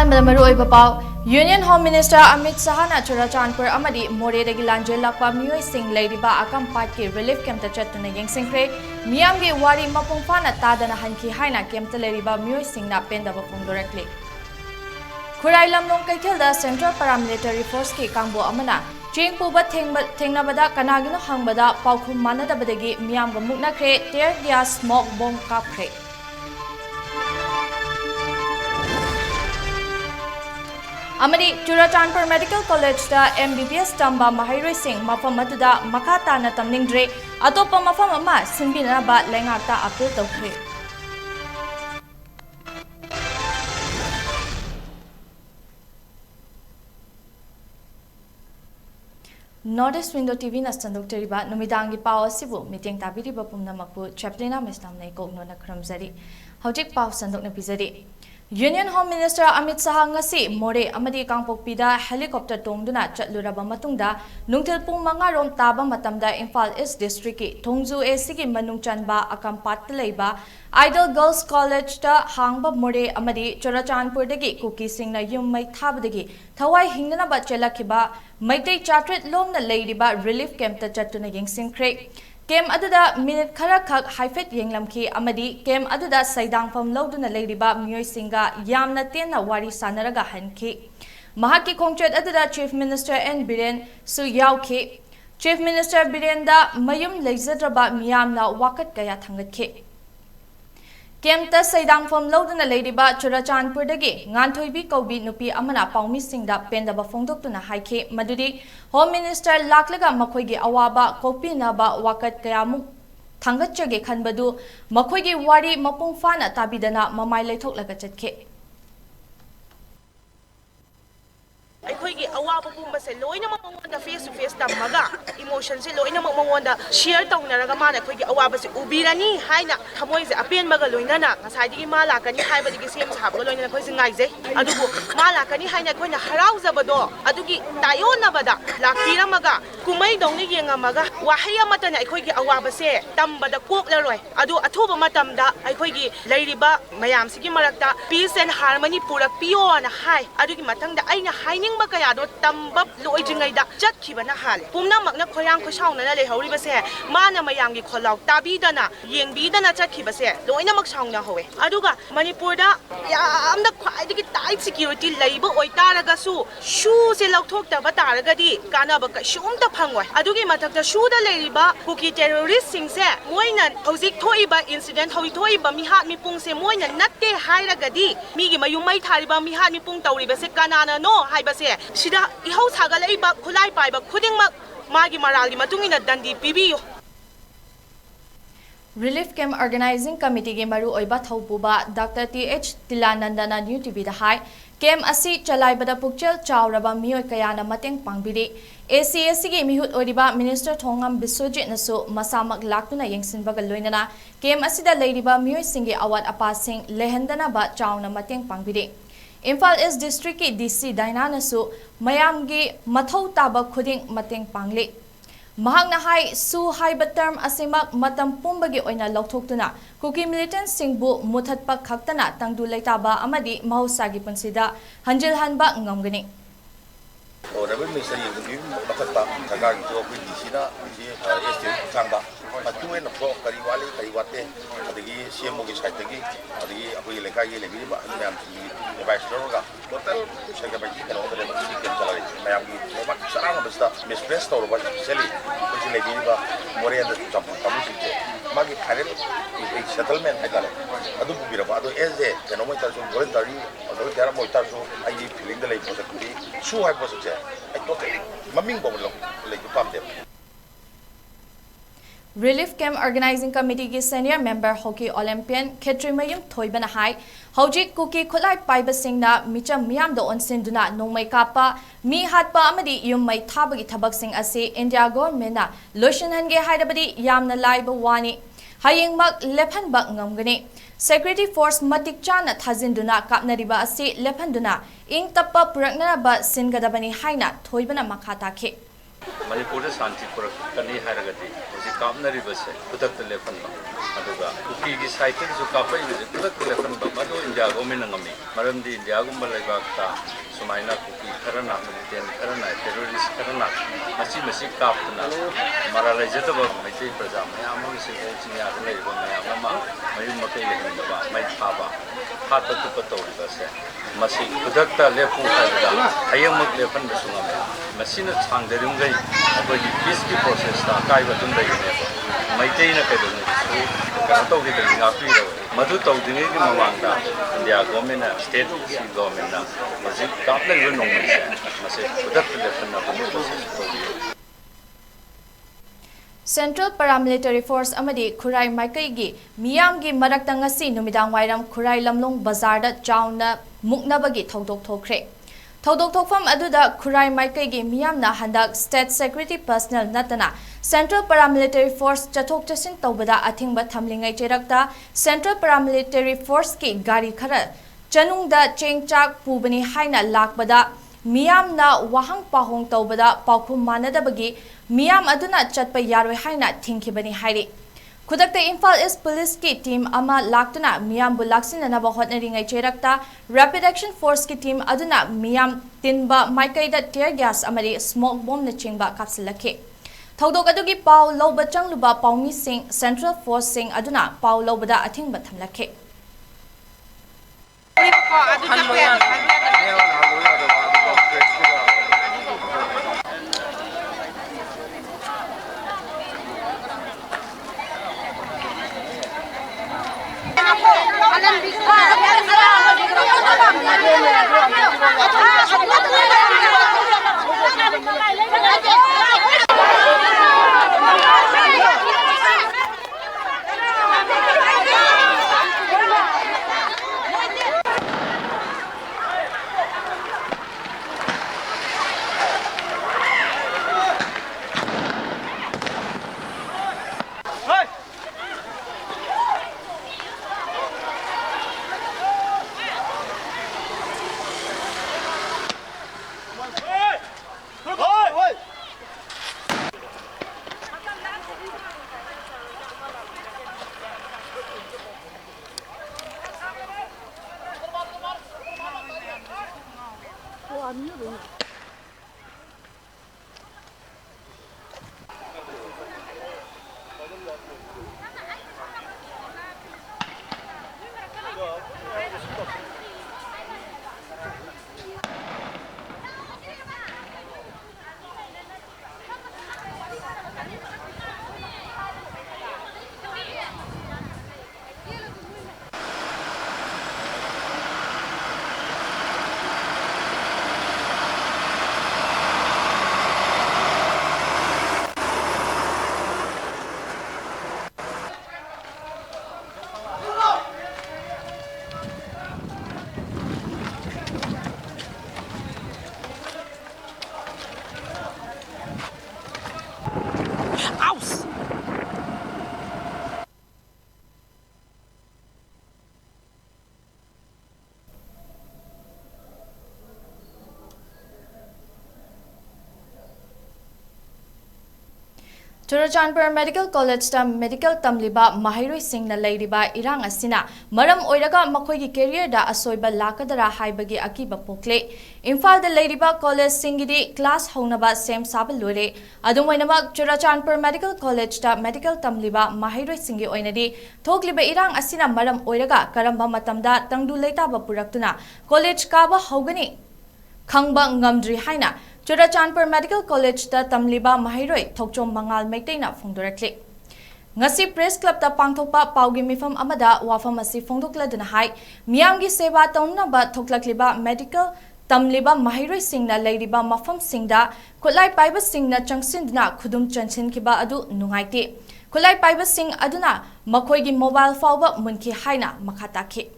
अहानबद मरुओइब पाव union home minister Amit शाहना चुराचांदपुर अमदी मोरेदगी लांजेलाक्पा मियोइसिंग लैरिबा अकमपाट की रिलीफ कैंप चतुना येंसिंख्रे मियामगी वारी मपुंग फाना तादना हनखी हाइना कैंप लैरिबा मियोइसिंगना पेंदबा फोंदोरक्ले खुराई लमलोंग कैथेलदा सेंट्रल पैरामिलिटरी फोर्स की कांगबो अमना चेंग पुबा थेंगनाबदा कनागिनो हंगबदा पाउखुम मानदबदगी मियामगा मुक्नख्रे टेयर गैस स्मोक बॉम्ब कापख्रे अमरी चुराचांदपुर मेडिकल कॉलेज MBBS तंबा महैरोई सिंह मफम अदुदा मखा ताना तमनिंग्रे अतोप्पा मफम अमा सिनबिनाबा लेंगाता अपील तौख्रे नॉर्थ ईस्ट विंडो टीवी नस्तंदोक्तरिबा नुमिदांगी पाव असिबु मीटिंग ताबिरिबा पुमनमकु चैप्लिना मिस्लामने कोगनोना खरमजरी हौजिक पाव संदोकना पिजरी union home minister Amit Shah ngasi Moreh अमदी कांगपोकपीदा हेलीकॉप्टर तोंगदुना चटलुरबा मतुंगदा नुंगथिल पुंग मंगारोम ताबा मतमदा इम्फाल ईस्ट डिस्ट्रिक्ट की थोंगजू एसी की मनुंग चनबा अकमपाट लेबा आइडल गर्ल्स कॉलेज ता हांगबा मोरे अमदी चुराचांदपुरदगी कुकी सिंगना युम मै थाबदगी थवाई हिंगनबा चेलखिबा मैतै चाट्रेट लोमना लेरिबा रिलीफ कैंप ता चटुना येंसिंख्रे केम अदुदा मिनिट खरा खक हाइफेट येंगलमखी अमदी केम अदुदा सैदांगफम लौदुना लेरिबा मियोइसिंगा यामना तेना वारी सानरगा हनखी महाकी खोंगचेट अदुदा चीफ मिनिस्टर एन बिरेन सु यावखी चीफ मिनिस्टर बिरेनदा मयुम लेजद्रबा मियामना वाकत कया थंगतखी केमता सैदांगफम लौदुना लेरिबा चुराचांदपुरदगी nganthoi कौबी नुपी अमना पाउमिसिंगदा पेंदबा फोंदोक्तुना हाइखे मदुदी होम मिनिस्टर लाक्लगा मखोइगी अवाबा कोपिनाबा वाकत कयामुक थांगतचगे खनबदु मखोइगी वारी मपुंग फाना ताबिदना ममाय लेथोक्लगा चटखे अखोइगी अवाब पुंबसे लोइनमक मंगोंदा फेस टू फेस तमगा इमोशन से लोइनमक मंगोंदा शेयर तौनरगा माना अखोइगी अवाबसे उबिरानी हाइना थमोइसे अपेनबगा लोइनना ngसाइदिगी मा लाकनी हाइबदिगी सेम साबगा लोइनना अखोइसे ngaइजे अदुबु मा लाकनी हाइना अखोइना हराउजबदो अदुगी तायोनबदा लाकिरमगा कुमै दौनि येंगमगा वाहै अमतना अखोइगी अवाबसे तंबदा कोक्लरोय अदु अथोबा मतमदा अखोइगी लैरिबा मयामसिगी मरक्ता पीस एंड हार्मनी पुरकपियोना हाइ अदुगी मतंगदा आइना हाइनिंग कयादो तंबब लोइजिंगैदा चटखिबना हाले पुमनमकना खोयांग खोसाउनना लेहौरिबसे माना मयामगी खोलाउ ताबीदना येंगबीदना चटखिबसे लोइनमक साउना होवे अदुगा मणिपुरदा यामना ख्वाइदगी टाइट सिक्योरिटी लैबो ओइतारगसु शू से लौथोक्तबा तारगदी कानाबा कशुमता फंगोय अदुगी मथक्ता शूदा लेरिबा cookie terrorist सिंगसे Moina हौजिक थोइबा incident हौइ थोइबा मिहात मिपुंगसे Moina नत्ते हाइरगदी मीगी मयुमै थारिबा मिहात मिपुंग तौरिबसे कानाना no हाइबसे सिदा इहौ सागलैबा खुलाइ पाइबा खुदिंगमक मागी मरालगी मतुंगिना दंडी पिबियो रिलीफ कैंप ऑर्गेनाइजिंग कमिटी के मरु ओइबा थौपुबा डॉक्टर TH तिलानंदना न्यूtv दा हाई कैंप असि चलाइबदा पुक्चल चावरबा मियोय कयाना मतेंग पांगबिरि ACAC की मिहुत ओरिबा मिनिस्टर थोंगम बिस्वजित नसु मसामक लाक्तुना येंगसिनबगा लोइनना कैंप असिदा लेरिबा मियोय सिंगे अवात अपासिंग लेहंदना बा चावना मतेंग पांगबिरि इम्फाल ईस्ट डिस्ट्रिक्ट की DC डायनानसु मयामगी मथौ ताबा खुदिंग मतेंग पांगले महांगना हाई सु हाइबा टर्म असिमक मतम पुंबगी ओइना लौथोक्तुना कुकी मिलिटेंट सिंगबु मुथतपा खक्तना तंगदु लेताबा अमदी महौसागी पुंसिदा हंजिल हनबा ngamgani Honorable Minister Yengbi Makata Tagagi to Queen Dicina, Kanga, but two and a flock, Kariwali, Kariwate, the Siamogi Saitagi, the Apuileka, Leviba, and the Vice Roga, Hotel, Shagabaki, and all the Salary, Miami, Sarabasta, Miss Presto, what Sally, which is Leviba, Moria, the Tamusi, Maggie Karen, a settlement, I got it. I do be about the Eze, and Omotazo, voluntary, or the Taramotazo, I give feeling the lake for the Kuri, so I was a chair. I totally, Maming Bolo, like you pump them. Relief Camp Organizing Committee की Senior Member Hockey Olympian Ketrimayum Thoibana Hai Hojik Kuki Kulai Paiba Singna Micha Miam do Onsinduna Nomai Kappa Mi Hatpa Amadi Yum Mai Tabagi Tabak Sing Ase India Government Lushan Hange Haidabadi Yamna Laiba Wani Haying Mak Lepan Bak Ngamgani Security Force Matik Chana Tazinduna Kapnariba Ase Lepanduna Ing Tappa Purakna Ba Singadabani Haina Thoibana Makata Ke Manipur Santi Kani Haragati, was a Kamnari Base, put up the Lepan, Aduga, Uki cited Zukapa, put up the Lepan, Bado in Jagominami, Marandi, Jagumalabaka, Sumaina Kuki, Karana, Karana, terrorist Karana, Masi Kaptana, Maralajataba, my take Prazam, Mayama, Mayama, Mayumaka, my Papa, Hata Tupato, Masi, Pudakta Lepu, Ayamuk Lepan Sumame, Masina Tang, the Rungai, peaceful process, Kaiba Tunday, maintain a Kato Madu Todi Mamanda, and the government, state government, Masi, Kaplan, you know, Masi, Pudakta Lepan of the process. Central Paramilitary Force Amadi Kurai Maikaigi Miyamgi Maraktangasi Numidang Wairam Kurai Lamlong Bazarda Chauna Muknabagi Todok Tokre. Todok Tokfam Aduda Kurai Maikaigi Miyamna Handak State Security Personnel Natana Central Paramilitary Force Chatok Chasin Tobada Athingba Thamlingai Cherakta Central Paramilitary Force Ki Gari Khara Chanungda Chengchak Pubani Haina Lakbada Miyamna Wahang Pahong Tobada Paukum Manadabagi Miyam Aduna Chatpa Yarwe Haina Thinkibani Hairi. Kudakta Imphal East Police Ki Team Ama Laktuna Miyam Bulaksin and Abahotneringai Cherakta Rapid Action Force Ki Team Aduna Miyam Tinba Maikaida Tear Gas Amari Smoke Bomb Nachingba Kapsilake. Thodok Adugi Pau Loba Changluba Paumi Singh Central Force Singh Aduna Pau Lobada Athing Batamlake. Churachandpur Medical College ta Medical Tamliba Mahiroi Singna Lairiba Irang Asina Maram Oiraga Makoigi career da Asoiba Lakadara Haibagi Akiba Pokle Imphal the Lairiba College Singidi class Honaba Same Sabalure Adumwainama Churachandpur Medical College ta Medical Tamliba Mahiroi Singi Oinadi Togliba Irang Asina Maram Oiraga Karamba Matamda Tangdu Leta Bapuraktuna College Kaba Hogani Khangba Ngamdri Haina Churachandpur Medical College ta Tamliba Mahiroi Thokchom Mangal Maitena Fongdorakli. Ngasi Press Club ta Pangthokpa Paugi Mifam Amada Wafam Asi Fongdokladuna Hai Miyamgi Seva Taunaba Thoklakliba Medical Tamliba Mahiroi Singna Lairiba Mafam Singda Kulai Paiba Singna Changsindna Khudum Chanchin Kiba Adu Nungaiti Kulai Paiba Sing Aduna Makoigi Mobile Fauba Munki Haina Makataki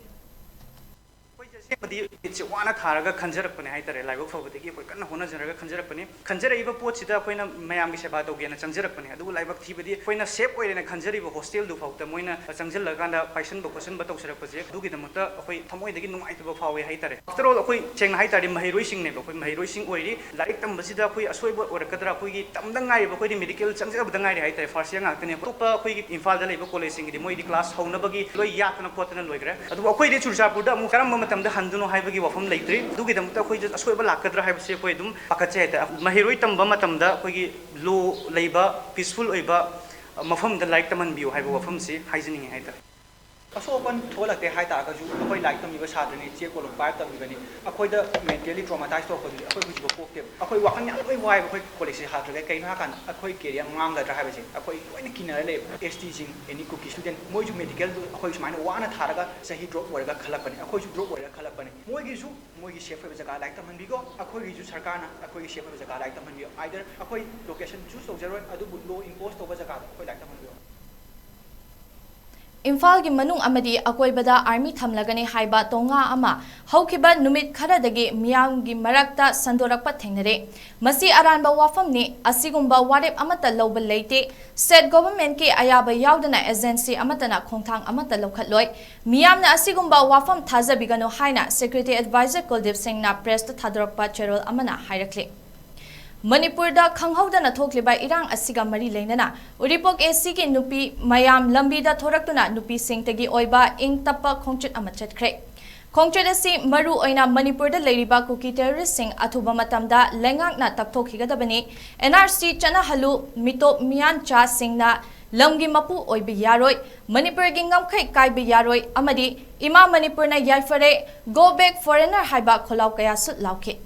इसे वाना थारगा खंजरपने हाइतरे लाइबक फबदगी कोइ कन्न होना जरगा खंजरपने खंजरइबा पोचिदा कोइना मयामगी सेवा तोगेना चंजरपने अदु लाइबक थिबदी Koyna safe ओइरेना खंजरिबा hostel दु फाउता Moina चंजल लगाना passion बकोसन बतौ सरपजे दुगी दमता कोइ थमोइदगी नुमाइतबा फावे हाइतरे आफ्टर ऑल कोइ चेंग हाइतरे महिरोइ सिंग ने कोइ महिरोइ सिंग ओइरी लाइक तमबसिदा कोइ असोइबा ओरकदरा कोइ तमदा गाइबा कोइ मेडिकल चंजबदा गाइरे हाइतरे फर्स्ट ईयर गाकने तोपा कोइ इम्फाल दा लेबा कॉलेज सिंग दि मोइदि क्लास हौनबगी लोइ यातना खोतना लोइग्रे अदु कोइ दि चुरचापुरदा मु करम मतमदा हंदुनो हाइबगी वफम लेत्रि दुगी दमता कोइ असोइबा लाकदरा हाइबसे कोइ दुम पाकचे हाइता महिरोइ तमबा मतमदा कोइ लो लेबा पीसफुल ओइबा मफम द लाइक तमन बियो हाइबा वफम से हाइजनिंग हाइता असोपन थोलते हाइता गजु अखोइ लाइक तमिबा सादनी चे कोलो पार तमिबनी अखोइ द मेंटली ट्रॉमाटाइज तो खदि अखोइ बुझबो पोके अखोइ वाखन या लोइ वाइ अखोइ कॉलेज से हाद्रगे कइनो हाकान अखोइ केरियर मांगदरा हाइबसे अखोइ लोइना किनर ले एसटी सिंग एनी कुकी स्टूडेंट मोइजु मेडिकल अखोइ सुमाइना वाना थारगा सही ड्रॉप ओरगा खलपनी अखोइ जु ड्रॉप ओरगा खलपनी मोइगी सेफ ओइबा जगा लाइक तमनबिगो अखोइ जु सरकारना अखोइ सेफ ओइबा जगा लाइक तमनबियो आइदर अखोइ लोकेशन चूज तौजरोय अदु लो इंपोज तौबा जगा अखोइ लाइक तमनबियो इम्फाल की मनुंग अमदी अकोइबदा आर्मी थमलगने हाइबा तोंगा अमा हौखिबा नुमित खरदगी मियाम की मरक्ता संदोरकपा थेंगनरे मसी अरानबा वाफमनी असिगुंबा वारेप अमता लौबा लेते स्टेट गवर्नमेंट के अयाबा यावदना एजेंसी अमतना खोंथांग अमता लौखतलोय मियामना असिगुंबा वाफम थाजबिगनो हाइना सेक्रेटरी एडवाइजर कुलदीप सिंहना प्रेस थादरकपा चेरोल अमना हाइरखले मणिपुर दा खंगहौदना थोक्लिबा इरांग असिगा मरी लेनना उरिपोक एसी की नुपी मयाम लंबीदा थोरक्तुना नुपी सिंगतगी ओइबा इंग तप्पा खोंचट अमा चटख्रे खोंचट असि मरु ओइना मणिपुर दा लेरिबा कुकी टेररिस्ट सिंग अथुबा मतमदा लेंगाकना तपथोखिगदबनी एनआरसी चना हलु मिटोप मियान चा सिंगना लमगी मपु ओइबा यारोय मणिपुर गी ngamkhai काइबा यारोय अमदी इमा मणिपुरना याइफरे गो बैक फॉरेनर हाइबा खोलाव कया सुत लाउखे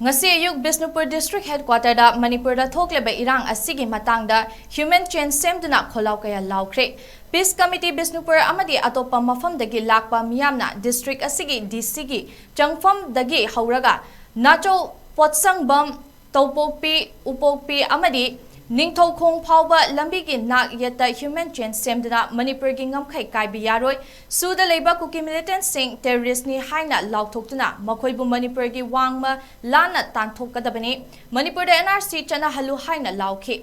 ngasi ayuk Bisnupur district headquarter da Manipur da thokleba irang asigi matangda human chain semduna kholaw kaya lawkhre peace committee Bisnupur amadi atopa mafam dagi lakpa miyamna district asigi DC gi changfam dagi hauraga nacho potsang bam topokpi upokpi amadi Ningthau khong phawba lambi gi nak yata human chain semduna Manipur gi ngamkhai kaibi yaroi suda leiba kuki militant sing terrorist ni haina lauthoktuna makhoi bu Manipur gi wangma lana tanthokadabani Manipur da NRC chana halu haina laukhi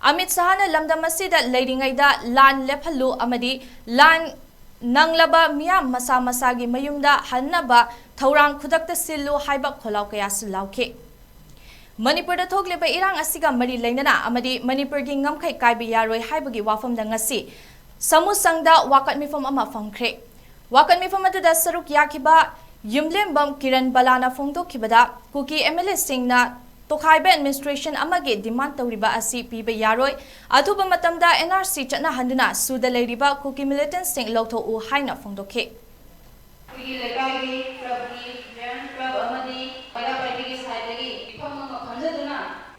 Amit Sahana lamdam asida leiringai da lan lephalu amadi lan nanglaba miyam masa masa gi mayumda hannaba thorang khudakta silu haiba kholaw kaya sulauke Manipur da thokleba irang asiga mari leinana amadi Manipur gi ngamkhai kaibi yaroi haibagi wafam da ngasi samusangda wakat mifam ama famkhre wakat mifam adu da saruk yakiba yumlem bam kiran balana phongdo khibada kuki MLA singna tokhaiba administration amage demand tawriba asi piba yaroi athuba matamda NRC chana handuna suda leiriba kuki militant sing lotho u haina phongdokhe kuki lekai prabhi jan prab amadi para party saidagi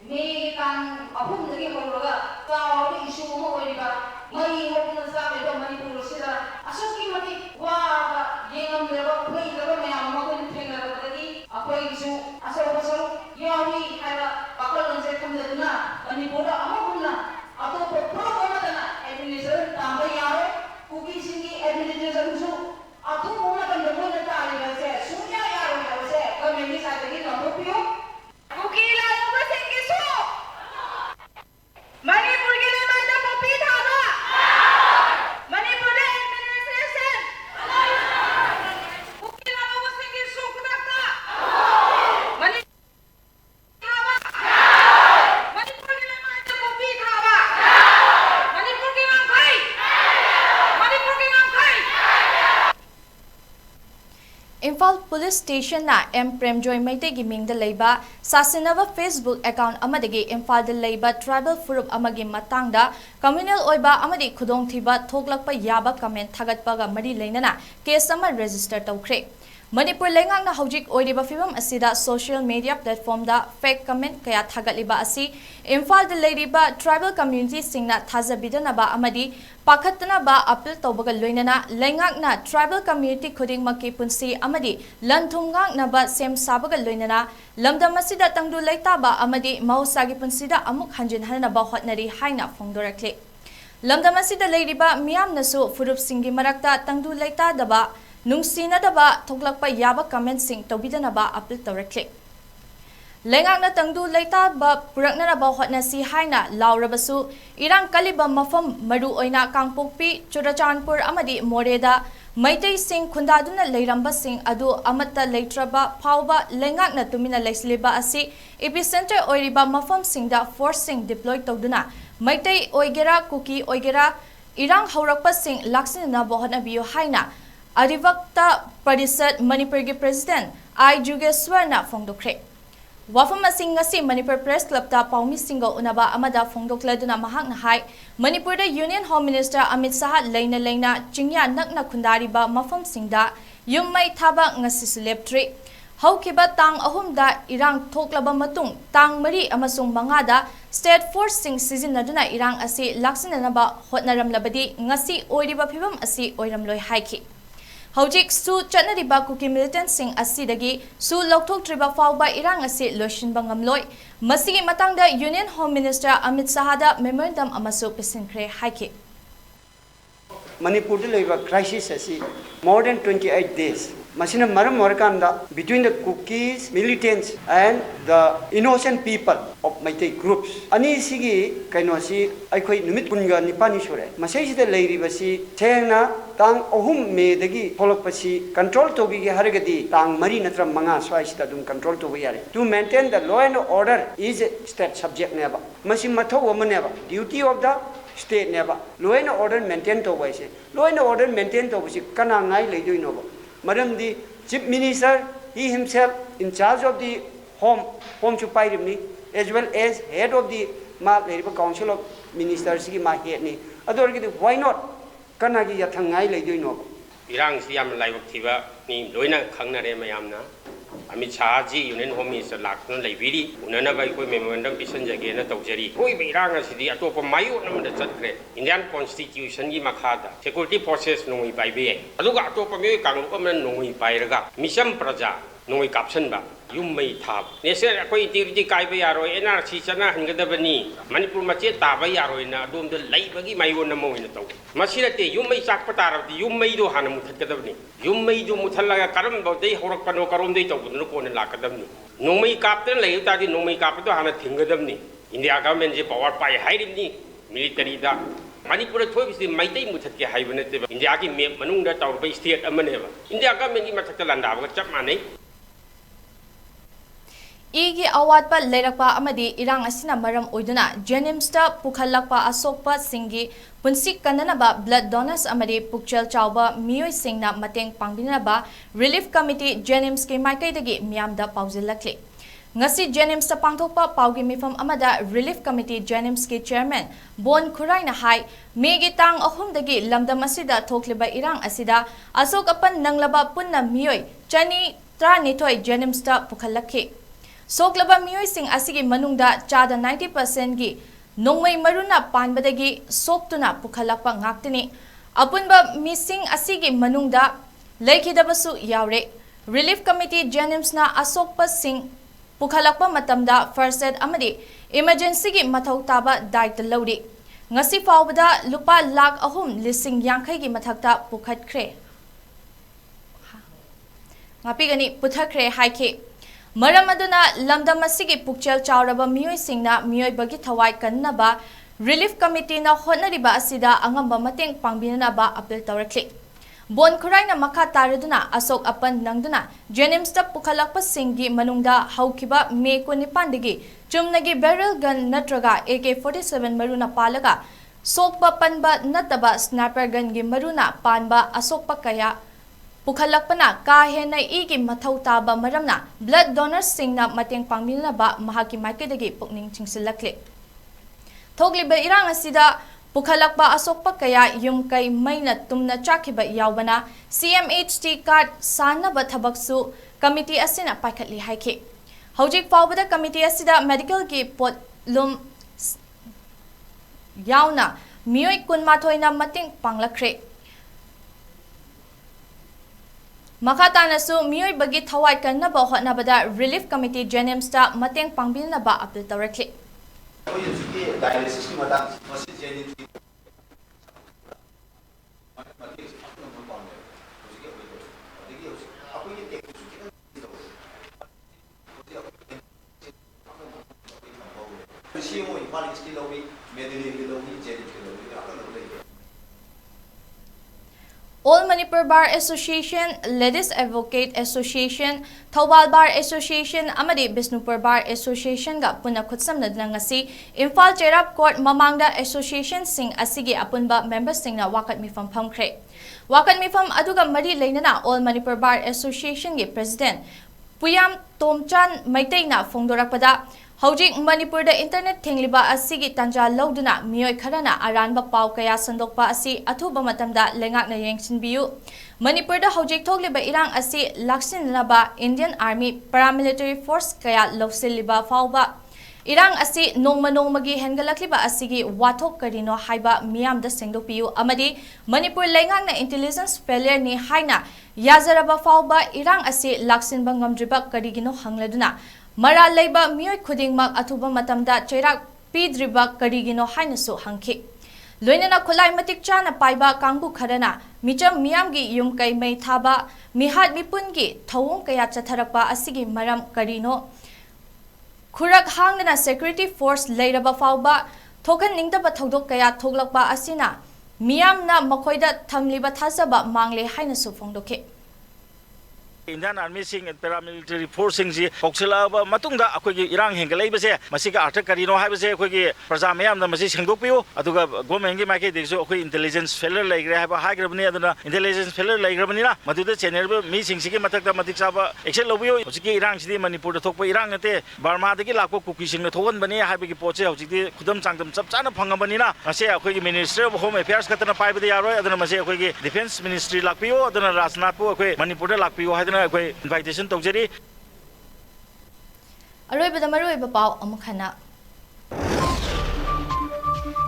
me kan apum dagi horoga taw issue mo oiba mai hokna sa be Manipur sida asoki mati wa yengam leba phai leba me amma ko thenga dagi apoi issue aso baso yawi hala bakal nse kamduna Manipur amma kunna ato pro dana administration tamba yare kuki singi administration su ato mona kan demo na ta ali se sunya yaro se community sa dagi no pio kuki la no singi su Manipur ke लिए मैंने copy था ना Manipur administration cookie लाओ वो सिंगी सुख रखता Manipur के लिए मैंने कॉपी था Manipur के नाम खाई Imphal Police Station na M Premjoy Maite gi mingda leiba sasinaba Facebook account amadagi Imphal da leiba tribal furup amagi matangda communal oiba amadi khudong thiba thoklakpa yaba comment thagatpa ga mari leinana case ama register tawkhre Manipur lengak na hojik oiriba fibam asida social media platform da fake comment kaya thagaliba asi Imphal da leiriba tribal community singna thazabidana ba amadi pakhatna ba appeal tawbaga loinana lengak na tribal community khuding makki punsi amadi lanthungang na ba sem sabaga loinana lamdam asida tangdu leita ba amadi mausagi punsida amuk hanjin hana ba hotnari haina phongdorakle lamdam asida leiriba miyam nasu furup singi marakta tangdu leita daba nungsina daba thoklakpa yaba comment sing tobidana ba appeal tawrakle lengak na tangdu leita ba purakna na ba hotna si haina laurabasu irang kaliba mafam maru oina kangpokpi churachanpur amadi moreda maitei sing khundaduna leiramba sing adu amatta leitraba phauba lengak na tumina leisliba asi epicenter oiriba mafam singda force sing deploy tawduna maitei oigera kuki oigera irang haurakpa sing laksina ba hotna biyo haina Adivakta Parisat Manipur gi President I Jugeswarna Fongdokre. Wafam asing ngasi Manipur Press Club ta paumi singo unaba amada fongdokladuna mahak na hai Manipur da Union Home Minister Amit Shah leina chingya nakna khundari ba mafam singda yummai thaba ngasi suleptri. Haukiba tang ahumda irang thoklaba matung tang mari amasung mangada State Force sing sizinaduna irang asi laksinana ba hotnaramlabadi ngasi oiriba phibam asi oiramloi haiki. Hojik su chanariba kuki militant sing asidagi su lokthok triba fawba irang asi loishinba ngamloi masigi matangda Union Home Minister Amit Shah da memorandum amasu pesinkre haiki Manipur leiba crisis asi more than 28 days masina maram morakanda between the cookies militants and the innocent people of Maitai groups ani sigi kainosi aikoi numit punga nipani sure masai sida leiriba si thengna tang ohum me dagi holokpasi control to bi haragadi tang mari natra manga swai sida dum control to yare to maintain the law and order is a state subject neba masi matho womaneba duty of the state neba law and order maintain to wai se law and order maintain to bi kana ngai leidoi no Madam the Chief Minister, he himself in charge of the home supply as well as head of the Council of Ministers ki ma head ni. Ador ki why not? Kana ki yathangai lay doy no. Irang siyam lai waktiba ni loina khangna re mayamna. Amit Shah ji Union Home Minister lakna laibiri unana bai koi memorandum pisan jage na tawjari koi irang asidi atopa mayu namda chatkre Indian Constitution gi makhada security forces nongui bai be aduga atopa me kanglu ko man nongui bai raga misam praja nongui kapsan ba yum mai thab nese koi integrity kai ba yaro NRC chana hangadabani Manipur mache ta ba yaro na adom de laibagi mayu na mo ina taw masirate yum mai chak patara yum mai do hana muthatkadabni yum mai do muthalaga karam ba dei horak pano karom dei taw no ko na lakadamni nongmai kapten lai ta di nongmai kap to hana thingadamni India government je power pai hairimni military da Manipur thoibisi maitai muthatke haibane te India ki map manung da taw ba state amane ba India government ki mathakta landa ba chap manai Igi awatpa leirakpa amadi irang asina maram oiduna Jenimsta pukhalakpa asokpa singi punsik kananaba blood donors amadi pukchel chawba miyoi singna mateng pangbinaba relief committee Jenims ke maikaidagi miyamda pauzilakli ngasi Jenimsta pangthokpa paugi mifam amada relief committee Jenims ke chairman Bon Khuraina hai megi tang ahumdagi lamdam asida thokliba irang asida asok apan nanglaba punna miyoi chani tranithoi Jenimsta pukhalakhi Soklaba miyoi sing asigi manungda chada 90% gi nongmai maruna panbadagi soktuna pukhalakpa ngaktini apunba missing asigi manungda leikhidabasu yaure relief committee Jenims na asokpa sing pukhalakpa matamda first aid amadi emergency gi mathau taba daita lawri ngasi fawbada lupa lakh ahum lising yangkhai gi mathakta pukhatkre ngapigani puthakre haike Maram aduna lamdam asigi pukchel chawraba miyoi singna miyoi bagi thawai kannaba relief committee na hotnariba asida angamba mateng pangbinaba appeal tawrakli Bon Khuraina makha taraduna asok apan nangduna Jenimsta pukhalakpa singgi manungda haukiba me ko nipandigi chumnagi barrel gun natraga AK-47 maruna palaga sokpa panba nataba sniper gun gi maruna panba asokpa kaya Pukhalakpana kahena igi mathau taba maramna blood donors singna mateng pangmilnaba mahaki maikadagi pukning chingsilakli Thogliba irang asida पुखलकपा असोकपा कया yum कई मैना तुमना चाखिबा यावबना CMHT card सानबा थबकसु committee असिना पाइखटली हाइखि हौजिक फावबदा committee असिदा medical की पोटलुम यावना मियोय कुनमाथोइना मतिंग पांगलखरे मखातानसु मियोय बगी थवाई कन्नबा होटनबदा रिलीफ कमिटी जेनेम्सता मतेंग पांगबिनबा अपील तवरखले All Manipur Bar Association, Ladies Advocate Association, Thawbal Bar Association, amadi Bisnupur Bar Association ga puna khutsamnadna ngasi Imphal Cherap Court mamangda association sing asigi apunba members sing na wakat mifam phamkhre. Wakat mifam aduga mari leinana All Manipur Bar Association ge President Puyam Tomchan Maitei na phongdorakpada Hojik Manipur da internet thingliba asigi tanja loduna miyoi kharana aranba pau kaya sandokpa asi athuba matamda lengakna yengsinbiu Manipur da hojik thogliba irang asi laksinlaba Indian Army paramilitary force kaya losiliba fauba irang asi nongmagi hengalakliba asigi wathok karino haiba miyam da sengdopiu amadi Manipur lengakna intelligence failure ni haina yazaraba fauba irang asi laksinba ngamdriba karigino hangladuna Mara leiba miyoi khudingmak athuba matamda cheirak pidriba karigino hainasu hangki loinana khulai matik chana paiba kangbu kharana micham miyamgi yum kai mai thaba mihat mipungi thawung kaya chatharakpa asigi maram karino khurak hangna security force leiraba fauba thokan ningdaba thodok kaya thoglakpa asina miyamna makhoida thamliba thasaba mangle hainasu phongdokhe Indian Army sing and paramilitary forcing ji hoksila matungda akogi irang hengalai base masika arthak karino hai base akogi praja mayam na masi sengdokpiu aduga government gi maike dekso akoi intelligence failure laigre ha ha grabni aduna intelligence failure laigrabni na maduda channel mi sing sigi mathakta matik saba action lobiu hosiki irang sidi manipur da thokpa irang ate Burma dagi lakko kuki sing na thogan bani ha bagi poche hosiki khudam changdam chap chana phangabani na ase akogi minister of home affairs katana pai badi yaroi aduna masi akogi defense ministry lakpiu aduna rajnath pu akoi manipur da lakpiu invitation tawjari Aroibada maroiba pau amukhana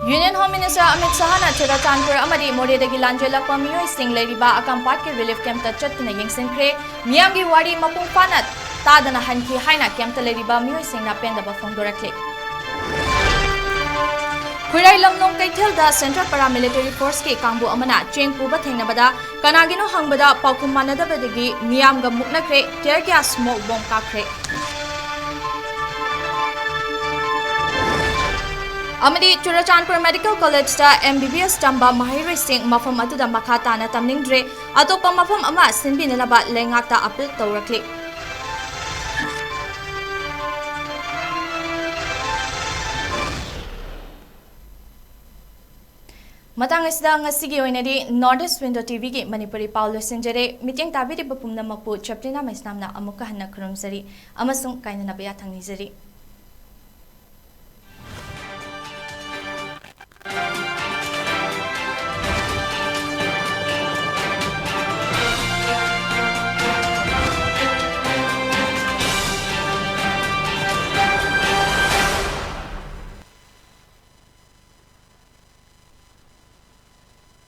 Union Home Minister Amit Shahana Churachandpur amadi Moredagi lanjelakpa miyoi sing leiriba akampat ke relief camp ta chatna yengsinkhre miyamgi wari mapung fana tadana hanki haina camp ta leiriba miyoi sing na pendaba phongdorakle Kurai Lamnong Kaithelda Central Paramilitary Force ke kangbu amana chengpuba thengnabada kanagino hangbada paukum manadabadagi miyamga muknakre tear gas smoke bomb kakre Amadi Churachandpur Medical College ta MBBS tamba mahiroi sing mafam atuda makha na tamningdre atopa mafam ama sinbinalaba lengakta apil tawrakle Matang isda ngasigi oinadi Northeast Window TV ki Manipuri Paulo Sinjere meeting tabiri bapumna mapu chaplina maisnamna amuka hanna khurumsari amasung kainana baya thangnijari